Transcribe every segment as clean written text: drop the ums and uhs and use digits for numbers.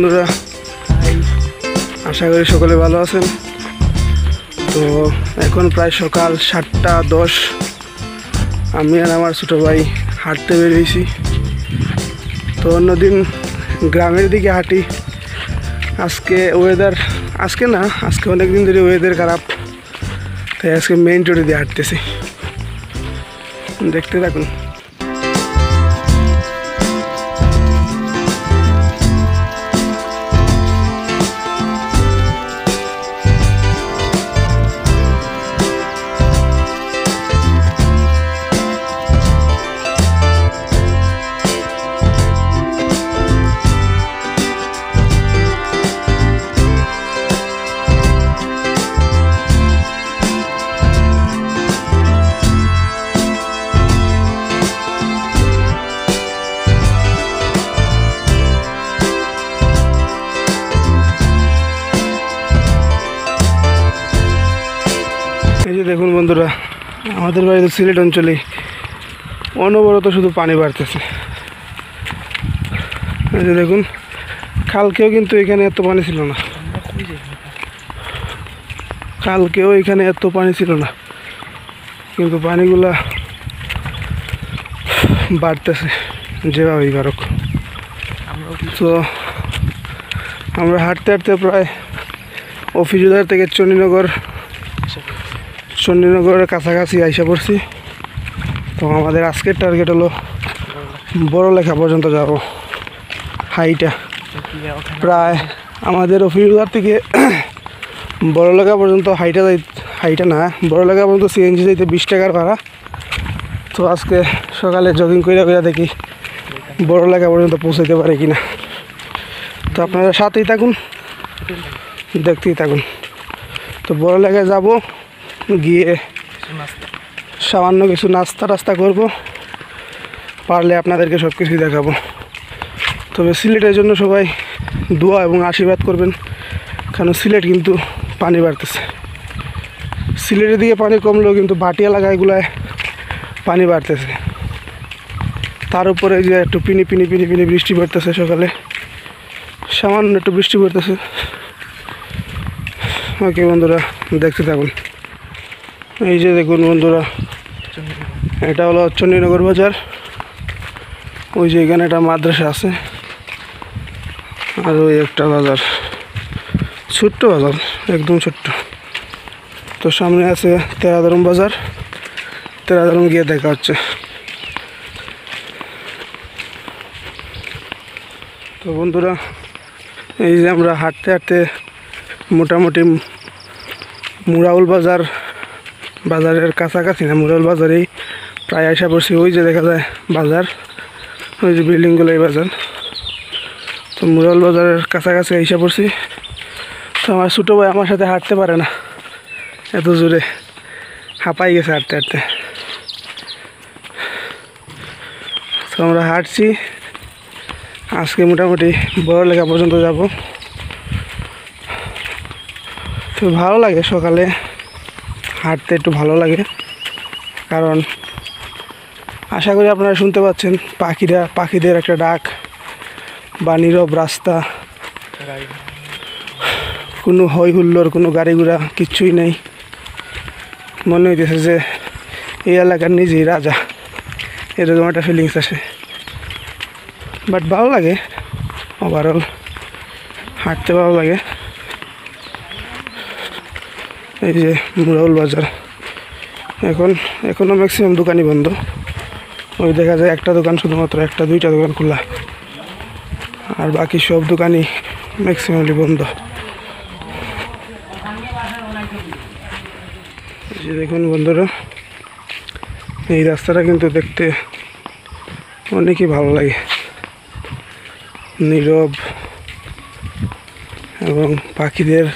বন্ধুরা, আশা করি সকলে ভালো আছেন। তো এখন প্রায় সকাল 7:10। আমি আর আমার ছোটো ভাই হাঁটতে বেরিয়েছি। তো অন্যদিন গ্রামের দিকে হাঁটি, আজকে অনেক দিন ধরে ওয়েদার খারাপ, তাই আজকে মেইন রোডে দিয়ে হাঁটতেছি। দেখতে থাকুন। এই যে দেখুন বন্ধুরা, আমাদের বাড়িতে সিলেট অঞ্চলে অনবরত শুধু পানি বাড়তেছে। এই যে দেখুন, কালকেও কিন্তু এখানে এত পানি ছিল না, কিন্তু পানিগুলা বাড়তেছে যেভাবেই বাড়ুক। তো আমরা হাঁটতে হাঁটতে প্রায় অফিসুদার থেকে চণ্ডীনগরের কাছাকাছি আইসা পড়ছি। তো আমাদের আজকের টার্গেট হলো বড়লেখা পর্যন্ত যাব। হাইটা প্রায় আমাদের অফিসুদার থেকে বড়লেখা পর্যন্ত বড়লেখা পর্যন্ত সিএনজি যাইতে 20 টাকার ভাড়া। তো আজকে সকালে জগিং করে দেখি বড়লেখা পর্যন্ত পৌঁছাইতে পারে কিনা। তো আপনারা সাথেই থাকুন, দেখতেই থাকুন। তো বড়লেখায় যাব, গিয়ে সামান্য কিছু নাস্তা করব, পারলে আপনাদেরকে সব কিছুই দেখাবো। তবে সিলেটের জন্য সবাই দোয়া এবং আশীর্বাদ করবেন, কারণ সিলেট কিন্তু পানি বাড়তেছে। সিলেটের দিকে পানি কমলেও কিন্তু ভাটি এলাকাগুলায় পানি বাড়তেছে। তার উপরে যে একটু পিনি বৃষ্টি পড়তেছে, সকালে সামান্য একটু বৃষ্টি পড়তেছে। ওকে বন্ধুরা, দেখতে থাকুন। এই যে দেখুন বন্ধুরা, এটা হলো চণ্ডীনগর বাজার। ওই যে এখানে একটা মাদ্রাসা আছে, আর ওই একটা বাজার, ছোট্ট বাজার, একদম ছোট্ট। তো সামনে আছে তেরাদরম বাজার, তেরাদরম গিয়ে দেখা হচ্ছে। তো বন্ধুরা, এই যে আমরা হাঁটতে হাঁটতে মোটামুটি মুরাউল বাজারের কাছাকাছি না, মুরাউল বাজারেই প্রায় আসা পড়ছি। ওই যে দেখা যায় বাজার, ওই যে বিল্ডিংগুলো, এই বাজার। তো মুরাউল বাজারের কাছাকাছি আসা পড়ছি। তো আমার ছোটো ভাই আমার সাথে হাঁটতে পারে না, এত জোরে হাঁপাই গেছে হাঁটতে হাঁটতে। তো আমরা হাঁটছি, আজকে মোটামুটি বড়লেখা পর্যন্ত যাব। তো ভালো লাগে, সকালে হাঁটতে একটু ভালো লাগে, কারণ আশা করি আপনারা শুনতে পাচ্ছেন পাখিদের একটা ডাক বা নীরব রাস্তা, কোনো হই হুল্লোড়, কোনো গাড়ি ঘোড়া কিচ্ছুই নেই। মনে হইতেছে যে এই এলাকার নিজেই রাজা, এরকম একটা ফিলিংস আসে। বাট ভালো লাগে, ওভারঅল হাঁটতে ভালো লাগে। এই যে মুরাউল বাজার, এখনও ম্যাক্সিমাম দোকানই বন্ধ। ওই দেখা যায় একটা দোকান, শুধুমাত্র 1-2টা দোকান খোলা, আর বাকি সব দোকানই ম্যাক্সিমামলি বন্ধ। এই যে দেখুন বন্ধুরা, এই রাস্তাটা কিন্তু দেখতে অনেকই ভালো লাগে, নীরব এবং পাখিদের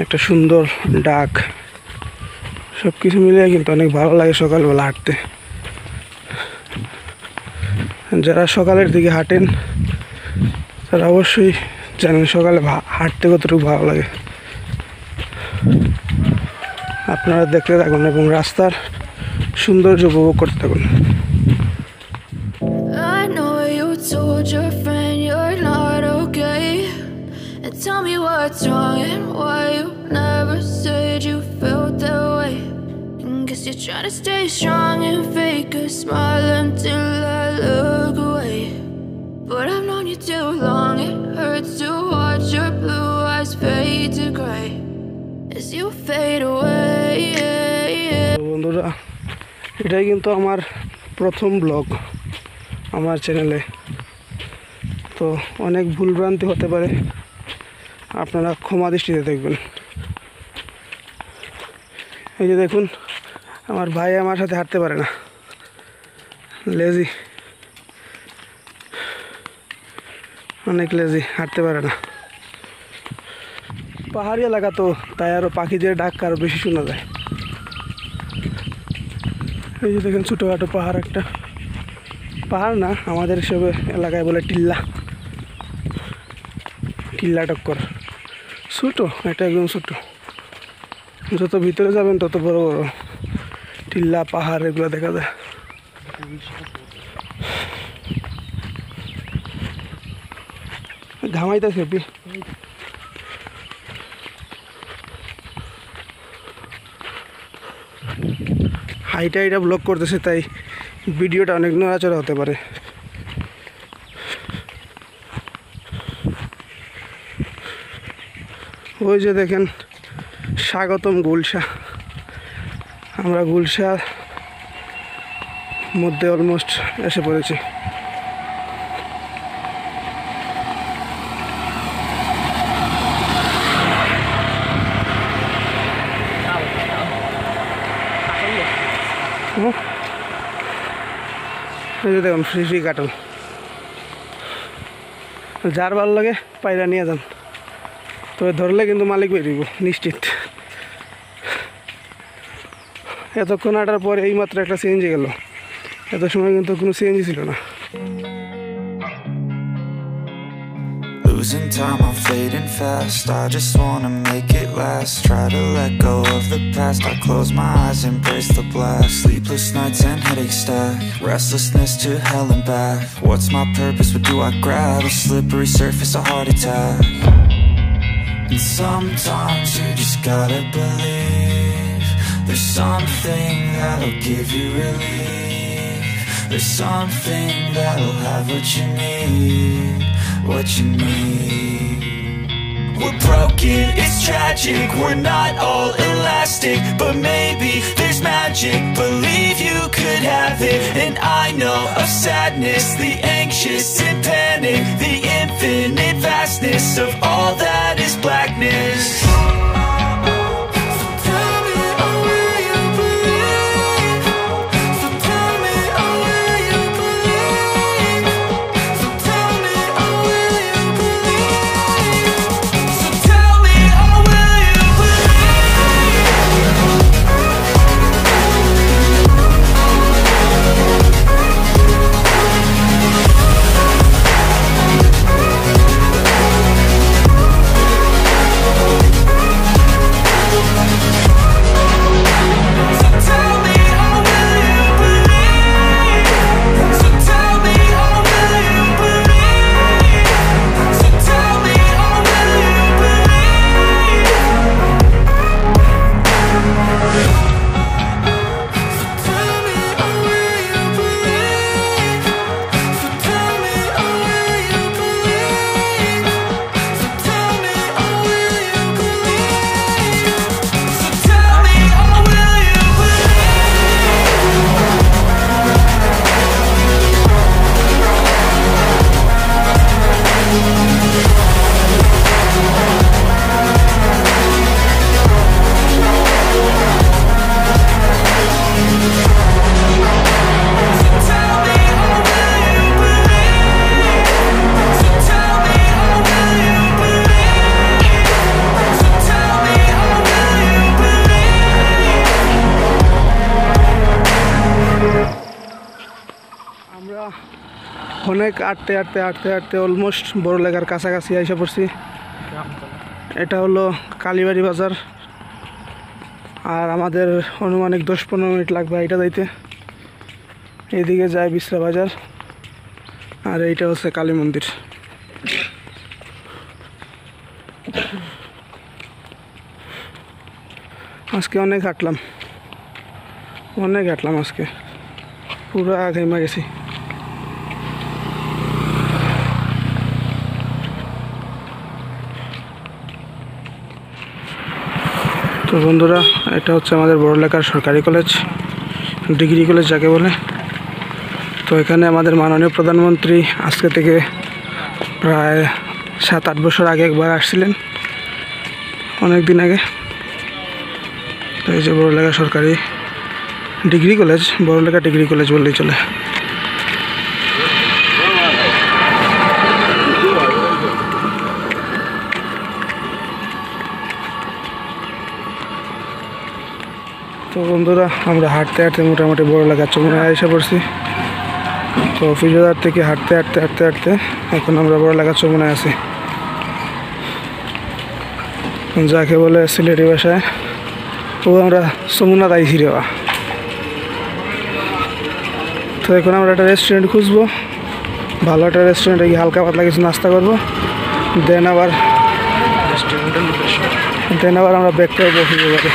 একটা সুন্দর ডাক, সব কিছু মিলিয়ে কিন্তু অনেক ভালো লাগে সকালবেলা হাঁটতে। যারা সকালের দিকে হাঁটেন তারা অবশ্যই জানেন সকালে হাঁটতে কতটুকু ভালো লাগে। আপনারা দেখতে থাকুন এবং রাস্তার সৌন্দর্য উপভোগ করতে থাকুন। I know you told your friend you're not okay. tell me what's wrong and why you never said you felt that way. And guess you're trying to stay strong and fake a smile until I look away. But I've known you too long, it hurts to watch your blue eyes fade to gray as you fade away. বন্ধুরা, এটাই কিন্তু আমার প্রথম blog আমার চ্যানেলে, তো অনেক ভুলভ্রান্তি হতে পারে, আপনারা ক্ষমা দৃষ্টিতে দেখবেন। এই যে দেখুন, আমার ভাই আমার সাথে হাঁটতে পারে না, লেজি, অনেক লেজি, হাঁটতে পারে না। পাহাড়ি এলাকা তো, তাই আরও পাখিদের ডাক আরও বেশি শোনা যায়। এই যে দেখেন ছোটোখাটো পাহাড়, একটা পাহাড় না, আমাদের সব এলাকায় বলে টিল্লা, টিল্লা টক্কর, ছোটো, এটা একদম ছোটো। যত ভিতরে যাবেন তত বড় বড় টিল্লা পাহাড় এগুলো দেখা যায়। ঘামাইতেছে হেপি। হাইটা এটা ব্লক করতেছে, তাই ভিডিওটা অনেক নড়াচড়া হতে পারে। ওই যে দেখেন স্বাগতম গুলশা, আমরা গুলশার মধ্যে অলমোস্ট এসে পড়েছি। এই যে দেখুন ফ্রি ফ্রি কাটল, যার ভালো লাগে পায়রা নিয়ে যান, তবে ধরলে কিন্তু মালিক বেরিব নিশ্চিত। এতক্ষণ হাঁটার পরে এইমাত্র একটা সিএনজি গেল, এত সময় কিন্তু কোনো সিএনজি ছিল না। Losing time, I'm fading fast. I just wanna make it last. Try to let go of the past. I close my eyes, embrace the blast. Sleepless nights and headaches stack. Restlessness to hell and back. What's my purpose? What do I grab? A slippery surface, a heart attack. And sometimes you just gotta believe there's something that'll give you relief. There's something that'll have what you need, what you need. We're broken, it's tragic, we're not all elastic, but maybe there's magic, believe you could have it. And I know of sadness, the anxious and panic, the infinite vastness of all that is blackness. অনেক হাঁটতে হাঁটতে হাঁটতে হাঁটতে almost বড়লেখার কাছাকাছি এসে পড়ছি। এটা হলো কালীবাড়ি বাজার, আর আমাদের অনুমানিক 10-15 মিনিট লাগবে এটা যাইতে। এদিকে যায় বিশ্রা বাজার, আর এইটা হচ্ছে কালী মন্দির। আজকে অনেক হাঁটলাম আজকে, পুরা ঘেমে গেছি। তো বন্ধুরা, এটা হচ্ছে আমাদের বড়লেখার সরকারি কলেজ, ডিগ্রি কলেজ যাকে বলে। তো এখানে আমাদের মাননীয় প্রধানমন্ত্রী আজকে থেকে প্রায় 7-8 বছর আগে একবার আসছিলেন, অনেক দিন আগে। তো এই যে বড়লেখা সরকারি degree college, Barlekha degree college বললেই চলে। তো বন্ধুরা, আমরা হাঁটতে হাঁটতে মোটামুটি বড়লেখা চমুনায় এসে পড়ছি। তো অফিস বাজার থেকে হাঁটতে এখন আমরা বড়লেখা চমুনায় আছি, যাকে বলে সিলেটি ভাষায় ও আমরা চমুনা তাইছি রেওয়া। তো এখন আমরা একটা রেস্টুরেন্ট খুঁজবো, ভালো একটা রেস্টুরেন্টে গিয়ে হালকা পাতলা কিছু নাস্তা করবো, দেন আবার আমরা ব্যাক করবো অফিস বাজারে।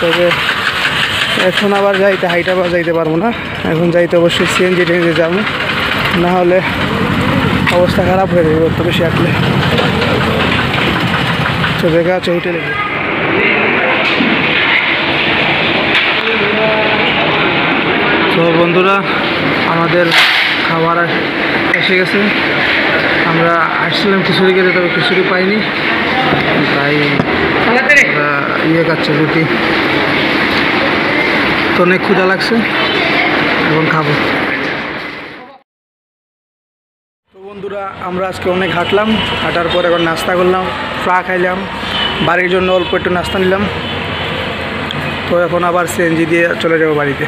তবে এখন আবার হাইটা যাইতে পারবো না, এখন যাইতে অবশ্যই সিএনজি টেনজে যাবো, না হলে অবস্থা খারাপ হয়ে যাবে অত বেশি হাঁটলে। তো দেখা আছে হোটেলে। তো বন্ধুরা, আমাদের খাবার এসে গেছে। আমরা আসছিলাম খিচুড়ি খেতে, তবে খিচুড়ি পাইনি, তাই খাচ্ছে রুটি। তো অনেক ক্ষুধা লাগছে, এখন খাবো। তো বন্ধুরা, আমরা আজকে অনেক হাঁটার পর এখন নাস্তা করলাম, চা খাইলাম, বাড়ির জন্য অল্প একটু নাস্তা নিলাম। তো এখন আবার সিএনজি দিয়ে চলে যাবো বাড়িতে।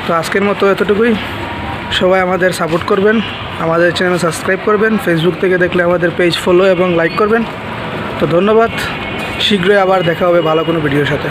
তো আজকের মতো এতটুকুই। সবাই আমাদের সাপোর্ট করবেন, আমাদের চ্যানেল সাবস্ক্রাইব করবেন, ফেসবুক থেকে দেখলে আমাদের পেজ ফলো এবং লাইক করবেন। তো ধন্যবাদ, শীঘ্রই আবার দেখা হবে ভালো কোনো ভিডিওর সাথে।